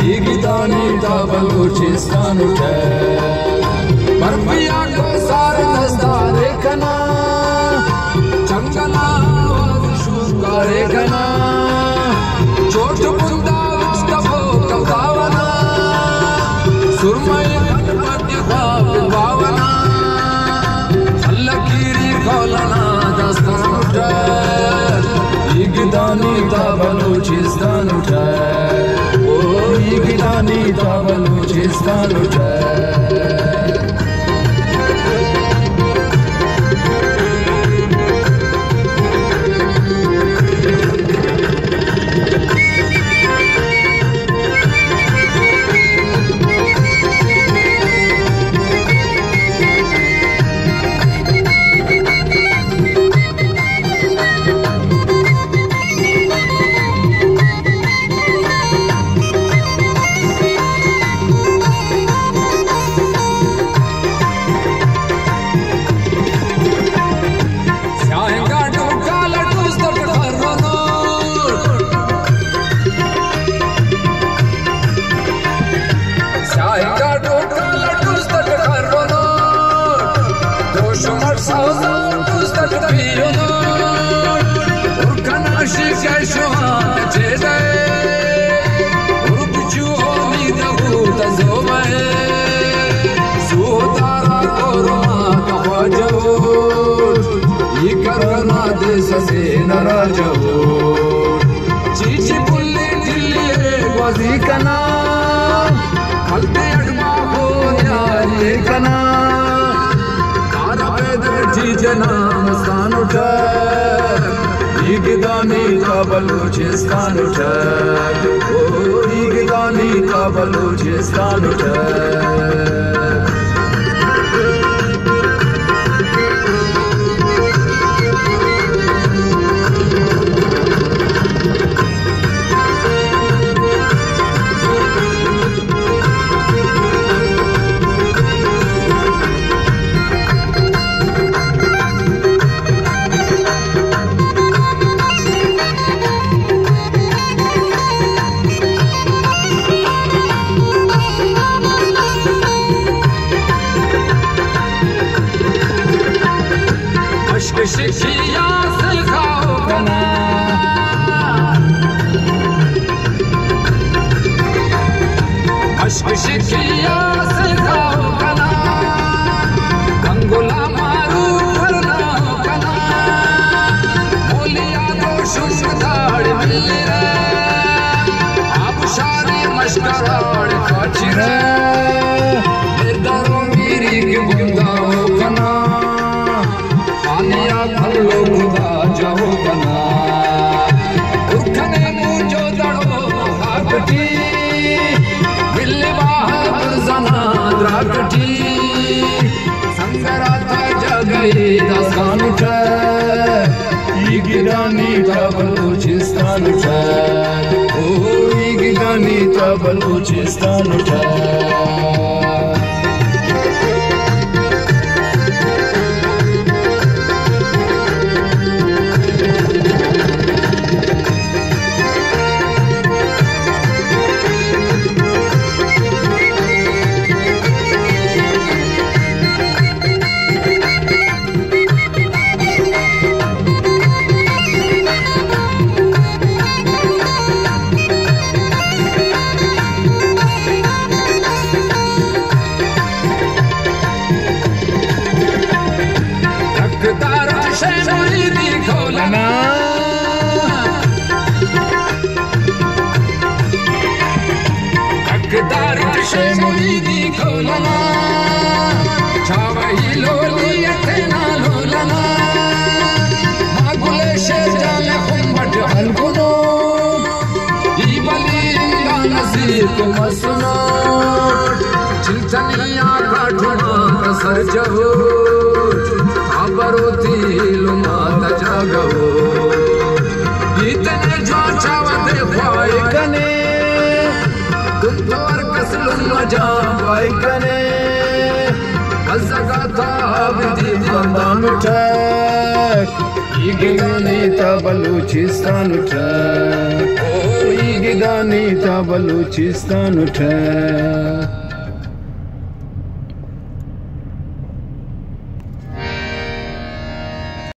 Igidani ta Baluchistan uठे बर्फिया को सारे नज़ारे कना चंगला शुकारे कना चोट बुंदा उस्तफो कवावना सुरमई कटपट बावना हल्लकीरी कौलना दस्तान उठे Igidani ta Baluchistan uठे Igidani ta Baluchistan uठे Chichi pulley Delhi वजी कना हल्के अडमा हो यारे कना कारा पैदल चीजना मस्तान उठे Igidani ta Baluchistan uठे ओ Igidani ta Baluchistan uठे शिशिया सिखाओ कना अश्क शिशिया सिखाओ कना कंगुला मारू करना कना बोलिया तो शुद्धाड़ मिले आप शारी मश्कराड़ काची रे दरों गिरी के बुंदा हो कना आनिया खल्लो खुदा जाओ बना उठने मुझो दड़ो हाकटी मिले बाहर जना द्राकटी संगराता जगई दस्तान उठे Igidani ta Baluchistan uठे ओ Igidani ta Baluchistan uठे मुरीदी खोलना छावही लोली अथेना लोलना मागुले शेजाल खुंबट हलगुनो ई बलिंगा नसीब को मसनो चिंतनिया काठुना कसर जहो आबरोती लुमा तजागो इतने जो चावते ख्वाए कने तुम तो कसलुम मजा भाई कने अज़गाता बिदी बंदान उठे Igidani ta Baluchistan uठे ओ दानी ता बलूचिस्तान उठे।